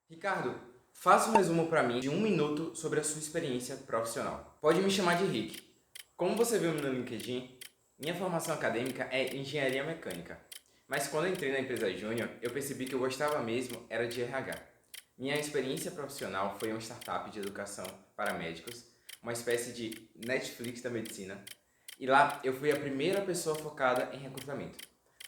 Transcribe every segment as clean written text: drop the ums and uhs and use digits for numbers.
Ricardo, faça um resumo para mim de 1 minuto sobre a sua experiência profissional. Pode me chamar de Rick. Como você viu no meu LinkedIn, minha formação acadêmica é engenharia mecânica. Mas quando eu entrei na empresa Júnior, eu percebi que eu gostava mesmo era de RH. Minha experiência profissional foi uma startup de educação para médicos, uma espécie de Netflix da medicina. E lá eu fui a primeira pessoa focada em recrutamento.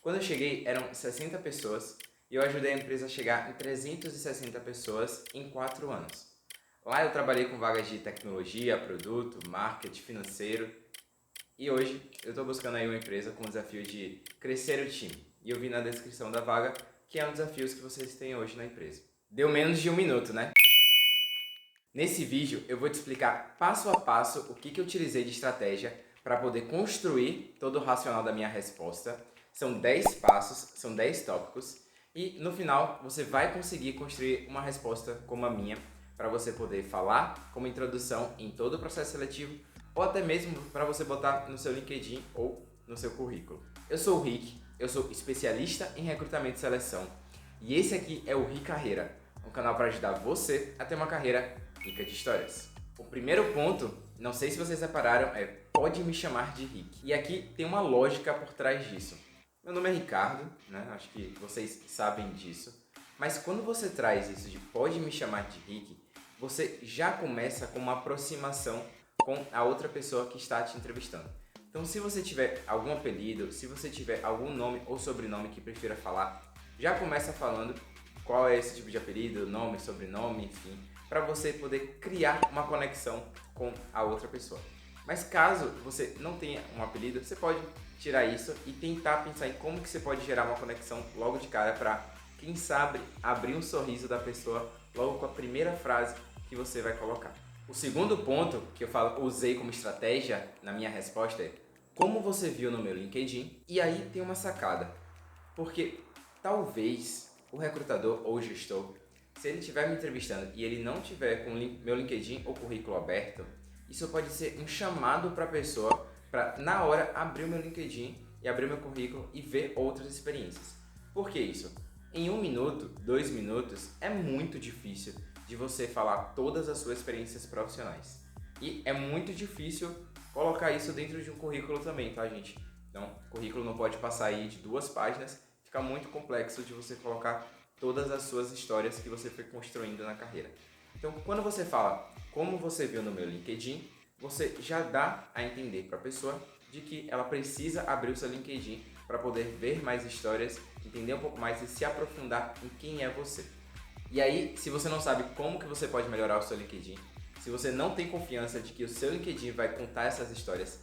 Quando eu cheguei, eram 60 pessoas e eu ajudei a empresa a chegar em 360 pessoas em 4 anos. Lá eu trabalhei com vagas de tecnologia, produto, marketing, financeiro e hoje eu estou buscando aí uma empresa com o desafio de crescer o time. E eu vi na descrição da vaga que é um desafio que vocês têm hoje na empresa. Deu menos de 1 minuto, né? Nesse vídeo eu vou te explicar passo a passo o que eu utilizei de estratégia para poder construir todo o racional da minha resposta. São 10 passos, são 10 tópicos e no final você vai conseguir construir uma resposta como a minha para você poder falar como introdução em todo o processo seletivo ou até mesmo para você botar no seu LinkedIn ou no seu currículo. Eu sou o Rick, eu sou especialista em recrutamento e seleção e esse aqui é o Rick Carreira, um canal para ajudar você a ter uma carreira rica de histórias. O primeiro ponto, não sei se vocês repararam, é pode me chamar de Rick. E aqui tem uma lógica por trás disso. Meu nome é Ricardo, né? Acho que vocês sabem disso. Mas quando você traz isso de pode me chamar de Rick, você já começa com uma aproximação com a outra pessoa que está te entrevistando. Então, se você tiver algum apelido, se você tiver algum nome ou sobrenome que prefira falar, já começa falando qual é esse tipo de apelido, nome, sobrenome, enfim, para você poder criar uma conexão com a outra pessoa. Mas caso você não tenha um apelido, você pode tirar isso e tentar pensar em como que você pode gerar uma conexão logo de cara para, quem sabe, abrir um sorriso da pessoa logo com a primeira frase que você vai colocar. O segundo ponto que eu usei como estratégia na minha resposta é como você viu no meu LinkedIn. E aí tem uma sacada, porque talvez o recrutador ou o gestor, se ele estiver me entrevistando e ele não tiver com meu LinkedIn ou currículo aberto, isso pode ser um chamado para a pessoa para na hora abrir o meu LinkedIn e abrir o meu currículo e ver outras experiências. Por que isso? Em 1 minuto, 2 minutos, é muito difícil de você falar todas as suas experiências profissionais. E é muito difícil colocar isso dentro de um currículo também, tá, gente? Então, o currículo não pode passar aí de 2 páginas, fica muito complexo de você colocar todas as suas histórias que você foi construindo na carreira. Então, quando você fala como você viu no meu LinkedIn, você já dá a entender para a pessoa de que ela precisa abrir o seu LinkedIn para poder ver mais histórias, entender um pouco mais e se aprofundar em quem é você. E aí, se você não sabe como que você pode melhorar o seu LinkedIn, se você não tem confiança de que o seu LinkedIn vai contar essas histórias,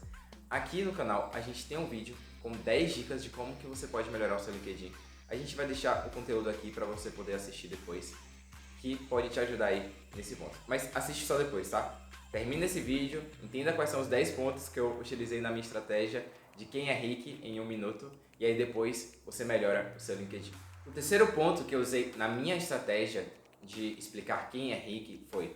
aqui no canal a gente tem um vídeo com 10 dicas de como que você pode melhorar o seu LinkedIn. A gente vai deixar o conteúdo aqui para você poder assistir depois, que pode te ajudar aí nesse ponto. Mas assiste só depois, tá? Termina esse vídeo, entenda quais são os 10 pontos que eu utilizei na minha estratégia de quem é Rick em 1 minuto e aí depois você melhora o seu LinkedIn. O terceiro ponto que eu usei na minha estratégia de explicar quem é Rick foi: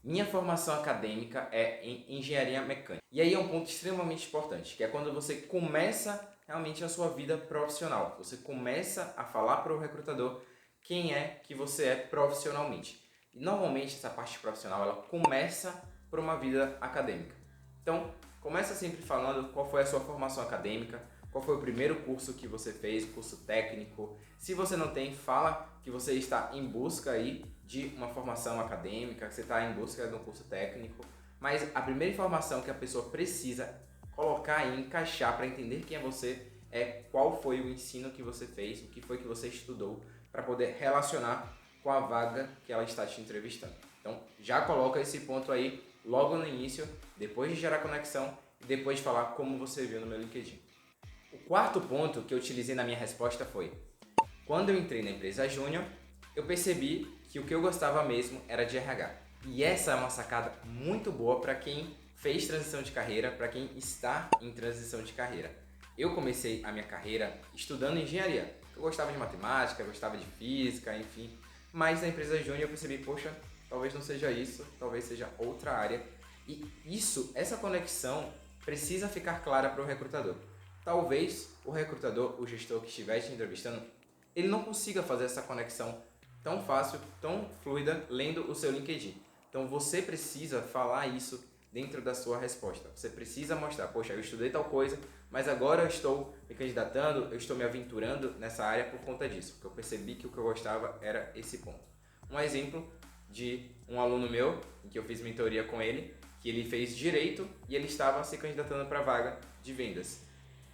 minha formação acadêmica é em engenharia mecânica. E aí é um ponto extremamente importante, que é quando você começa realmente a sua vida profissional. Você começa a falar para o recrutador quem é que você é profissionalmente. E normalmente essa parte profissional ela começa por uma vida acadêmica. Então, começa sempre falando qual foi a sua formação acadêmica, qual foi o primeiro curso que você fez, curso técnico. Se você não tem, fala que você está em busca aí de uma formação acadêmica, que você está em busca de um curso técnico. Mas a primeira informação que a pessoa precisa colocar e encaixar para entender quem é você é qual foi o ensino que você fez, o que foi que você estudou, para poder relacionar com a vaga que ela está te entrevistando. Então, já coloca esse ponto aí logo no início, depois de gerar conexão e depois de falar como você viu no meu LinkedIn. O quarto ponto que eu utilizei na minha resposta foi: quando eu entrei na empresa Júnior, eu percebi que o que eu gostava mesmo era de RH. E essa é uma sacada muito boa para quem fez transição de carreira, para quem está em transição de carreira. Eu comecei a minha carreira estudando engenharia. Eu gostava de matemática, gostava de física, enfim. Mas na empresa Júnior eu percebi, poxa, talvez não seja isso, talvez seja outra área. E essa conexão precisa ficar clara para o recrutador. Talvez o recrutador, o gestor que estiver te entrevistando, ele não consiga fazer essa conexão tão fácil, tão fluida lendo o seu LinkedIn. Então você precisa falar isso dentro da sua resposta. Você precisa mostrar, poxa, eu estudei tal coisa, mas agora eu estou me candidatando, eu estou me aventurando nessa área por conta disso, porque eu percebi que o que eu gostava era esse ponto. Um exemplo de um aluno meu, em que eu fiz mentoria com ele, que ele fez direito e ele estava se candidatando para a vaga de vendas.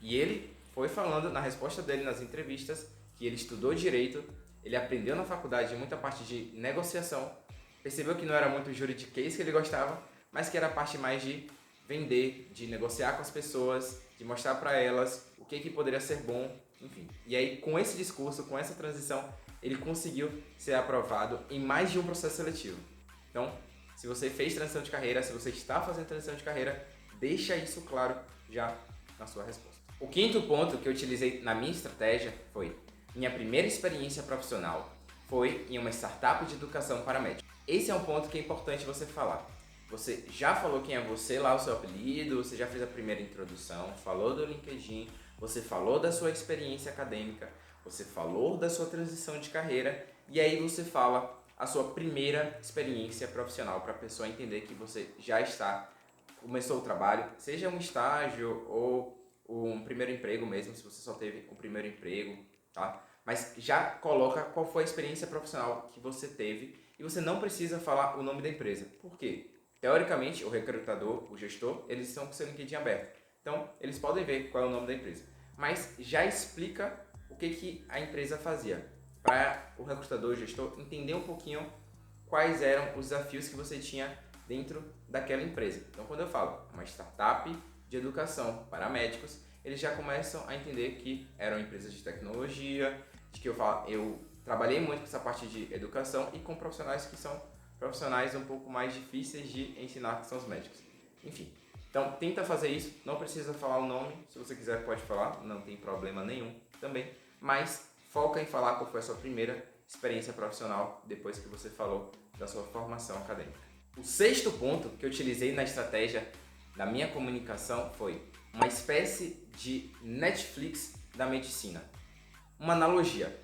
E ele foi falando na resposta dele nas entrevistas que ele estudou direito, ele aprendeu na faculdade muita parte de negociação, percebeu que não era muito o juridiquês que ele gostava, mas que era a parte mais de vender, de negociar com as pessoas, de mostrar para elas o que poderia ser bom, enfim. E aí, com esse discurso, com essa transição, ele conseguiu ser aprovado em mais de um processo seletivo. Então, se você fez transição de carreira, se você está fazendo transição de carreira, deixa isso claro já na sua resposta. O quinto ponto que eu utilizei na minha estratégia foi: minha primeira experiência profissional foi em uma startup de educação para médicos. Esse é um ponto que é importante você falar. Você já falou quem é você lá, o seu apelido, você já fez a primeira introdução, falou do LinkedIn, você falou da sua experiência acadêmica, você falou da sua transição de carreira e aí você fala a sua primeira experiência profissional para a pessoa entender que você já começou o trabalho, seja um estágio ou um primeiro emprego mesmo, se você só teve o primeiro emprego, tá? Mas já coloca qual foi a experiência profissional que você teve e você não precisa falar o nome da empresa. Por quê? Teoricamente, o recrutador, o gestor, eles estão com o seu LinkedIn aberto. Então, eles podem ver qual é o nome da empresa. Mas já explica o que a empresa fazia, para o recrutador, o gestor, entender um pouquinho quais eram os desafios que você tinha dentro daquela empresa. Então, quando eu falo uma startup de educação para médicos, eles já começam a entender que eram empresas de tecnologia, de que eu trabalhei muito com essa parte de educação e com profissionais que são profissionais um pouco mais difíceis de ensinar, que são os médicos. Enfim, então tenta fazer isso, não precisa falar o nome, se você quiser pode falar, não tem problema nenhum também, mas foca em falar qual foi a sua primeira experiência profissional depois que você falou da sua formação acadêmica. O sexto ponto que eu utilizei na estratégia da minha comunicação foi uma espécie de Netflix da medicina. Uma analogia.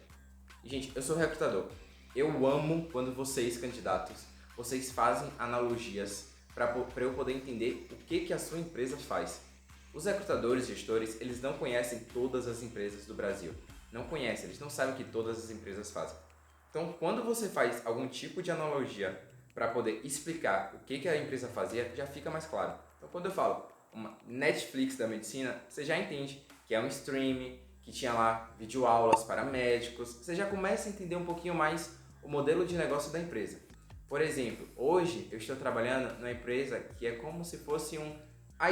Gente, eu sou recrutador. Eu amo quando vocês, candidatos, vocês fazem analogias para eu poder entender o que a sua empresa faz. Os recrutadores, gestores, eles não conhecem todas as empresas do Brasil. Não conhecem, eles não sabem o que todas as empresas fazem. Então, quando você faz algum tipo de analogia para poder explicar o que a empresa fazia, já fica mais claro. Então, quando eu falo uma Netflix da medicina, você já entende que é um streaming, que tinha lá videoaulas para médicos, você já começa a entender um pouquinho mais o modelo de negócio da empresa. Por exemplo, hoje eu estou trabalhando numa empresa que é como se fosse um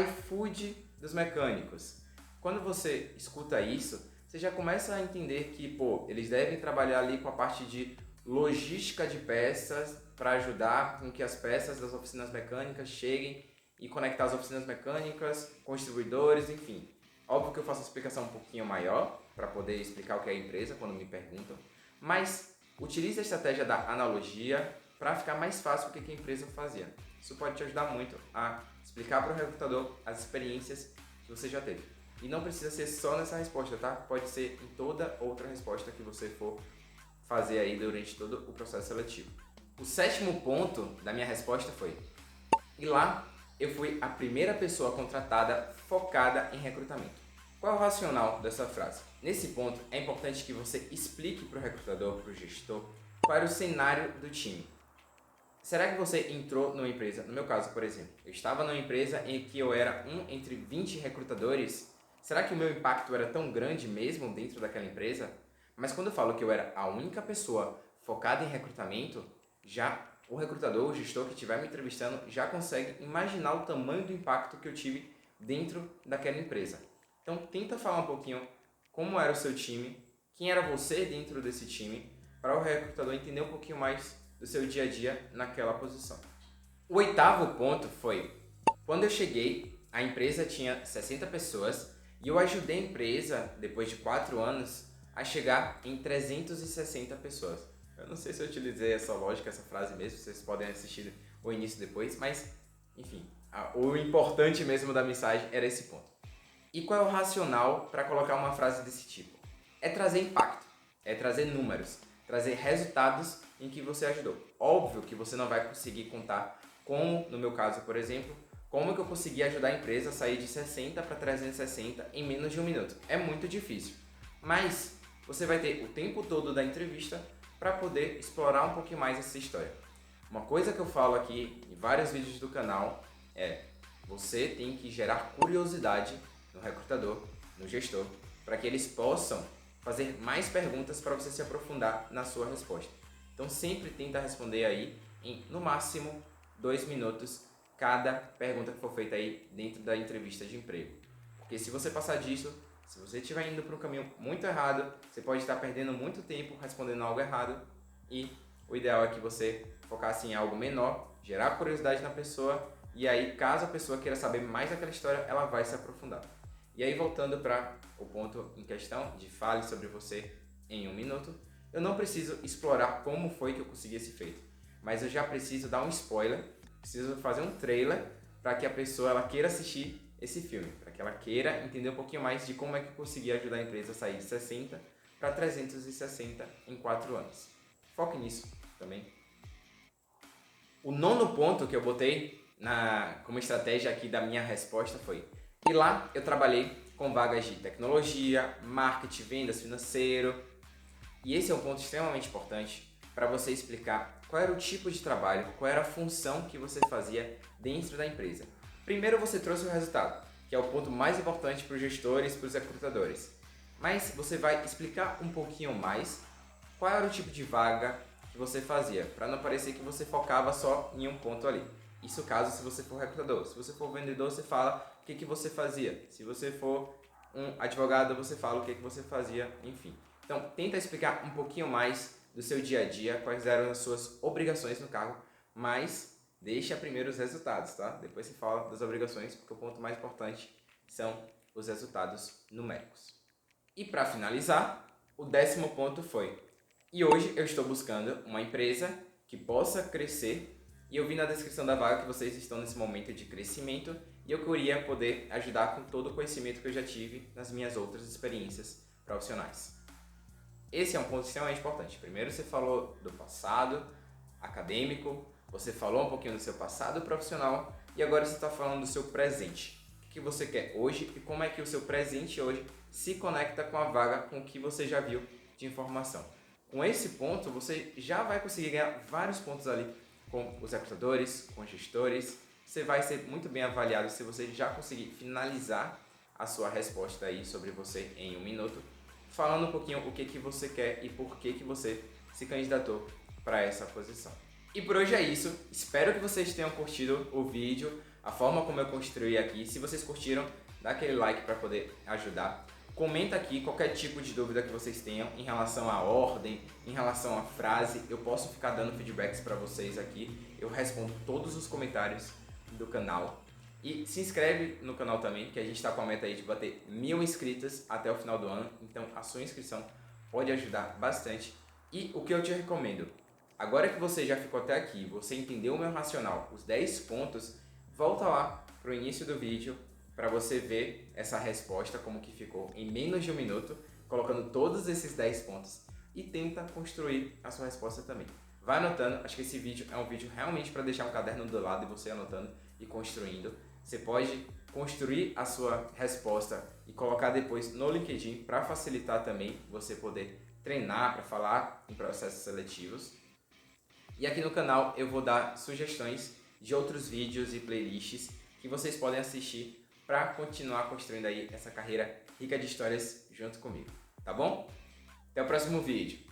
iFood dos mecânicos. Quando você escuta isso, você já começa a entender que, eles devem trabalhar ali com a parte de logística de peças para ajudar com que as peças das oficinas mecânicas cheguem e conectar as oficinas mecânicas com distribuidores, enfim. Óbvio que eu faço uma explicação um pouquinho maior para poder explicar o que é a empresa quando me perguntam, mas utilize a estratégia da analogia para ficar mais fácil o que a empresa fazia. Isso pode te ajudar muito a explicar para o recrutador as experiências que você já teve. E não precisa ser só nessa resposta, tá? Pode ser em toda outra resposta que você for fazer aí durante todo o processo seletivo. O sétimo ponto da minha resposta foi: e lá eu fui a primeira pessoa contratada focada em recrutamento. Qual é o racional dessa frase? Nesse ponto, é importante que você explique para o recrutador, para o gestor, qual era o cenário do time. Será que você entrou numa empresa, no meu caso, por exemplo, eu estava numa empresa em que eu era um entre 20 recrutadores, será que o meu impacto era tão grande mesmo dentro daquela empresa? Mas quando eu falo que eu era a única pessoa focada em recrutamento, já o recrutador, o gestor que estiver me entrevistando, já consegue imaginar o tamanho do impacto que eu tive dentro daquela empresa. Então tenta falar um pouquinho como era o seu time, quem era você dentro desse time, para o recrutador entender um pouquinho mais do seu dia a dia naquela posição. O oitavo ponto foi: quando eu cheguei, a empresa tinha 60 pessoas e eu ajudei a empresa, depois de 4 anos, a chegar em 360 pessoas. Eu não sei se eu utilizei essa lógica, essa frase mesmo, vocês podem assistir o início depois, mas enfim, o importante mesmo da mensagem era esse ponto. E qual é o racional para colocar uma frase desse tipo? É trazer impacto, é trazer números, trazer resultados em que você ajudou. Óbvio que você não vai conseguir contar como, no meu caso, por exemplo, como que eu consegui ajudar a empresa a sair de 60 para 360 em menos de um minuto. É muito difícil, mas você vai ter o tempo todo da entrevista para poder explorar um pouquinho mais essa história. Uma coisa que eu falo aqui em vários vídeos do canal é: você tem que gerar curiosidade no recrutador, no gestor, para que eles possam fazer mais perguntas para você se aprofundar na sua resposta. Então sempre tenta responder aí em no máximo 2 minutos cada pergunta que for feita aí dentro da entrevista de emprego. Porque se você passar disso, se você estiver indo para um caminho muito errado, você pode estar perdendo muito tempo respondendo algo errado, e o ideal é que você focasse em algo menor, gerar curiosidade na pessoa, e aí caso a pessoa queira saber mais daquela história, ela vai se aprofundar. E aí voltando para o ponto em questão de fale sobre você em um minuto, eu não preciso explorar como foi que eu consegui esse feito, mas eu já preciso dar um spoiler, preciso fazer um trailer para que a pessoa ela queira assistir esse filme, para que ela queira entender um pouquinho mais de como é que eu consegui ajudar a empresa a sair de 60 para 360 em 4 anos. Foque nisso também. O nono ponto que eu botei como estratégia aqui da minha resposta foi: e lá eu trabalhei com vagas de tecnologia, marketing, vendas, financeiro. E esse é um ponto extremamente importante para você explicar qual era o tipo de trabalho, qual era a função que você fazia dentro da empresa. Primeiro você trouxe o resultado, que é o ponto mais importante para os gestores, para os recrutadores. Mas você vai explicar um pouquinho mais qual era o tipo de vaga que você fazia, para não parecer que você focava só em um ponto ali. Isso caso se você for recrutador. Se você for vendedor, você fala o que você fazia. Se você for um advogado, você fala o que você fazia, enfim. Então, tenta explicar um pouquinho mais do seu dia a dia, quais eram as suas obrigações no cargo, mas deixa primeiro os resultados, tá? Depois você fala das obrigações, porque o ponto mais importante são os resultados numéricos. E para finalizar, o 10º ponto foi: e hoje eu estou buscando uma empresa que possa crescer, e eu vi na descrição da vaga que vocês estão nesse momento de crescimento, e eu queria poder ajudar com todo o conhecimento que eu já tive nas minhas outras experiências profissionais. Esse é um ponto extremamente importante. Primeiro você falou do passado acadêmico, você falou um pouquinho do seu passado profissional, e agora você está falando do seu presente. O que você quer hoje e como é que o seu presente hoje se conecta com a vaga, com o que você já viu de informação. Com esse ponto, você já vai conseguir ganhar vários pontos ali com os recrutadores, com os gestores. Você vai ser muito bem avaliado se você já conseguir finalizar a sua resposta aí sobre você em um minuto, falando um pouquinho o que você quer e por que você se candidatou para essa posição. E por hoje é isso. Espero que vocês tenham curtido o vídeo, a forma como eu construí aqui. Se vocês curtiram, dá aquele like para poder ajudar. Comenta aqui qualquer tipo de dúvida que vocês tenham em relação à ordem, em relação à frase. Eu posso ficar dando feedbacks para vocês aqui. Eu respondo todos os comentários do canal. E se inscreve no canal também, que a gente está com a meta aí de bater 1000 inscritos até o final do ano. Então a sua inscrição pode ajudar bastante. E o que eu te recomendo: agora que você já ficou até aqui, você entendeu o meu racional, os 10 pontos, volta lá para o início do vídeo para você ver essa resposta como que ficou em menos de um minuto, colocando todos esses 10 pontos, e tenta construir a sua resposta também. Vai anotando, acho que esse vídeo é um vídeo realmente para deixar um caderno do lado e você anotando e construindo. Você pode construir a sua resposta e colocar depois no LinkedIn para facilitar também você poder treinar para falar em processos seletivos. E aqui no canal eu vou dar sugestões de outros vídeos e playlists que vocês podem assistir para continuar construindo aí essa carreira rica de histórias junto comigo, tá bom? Até o próximo vídeo.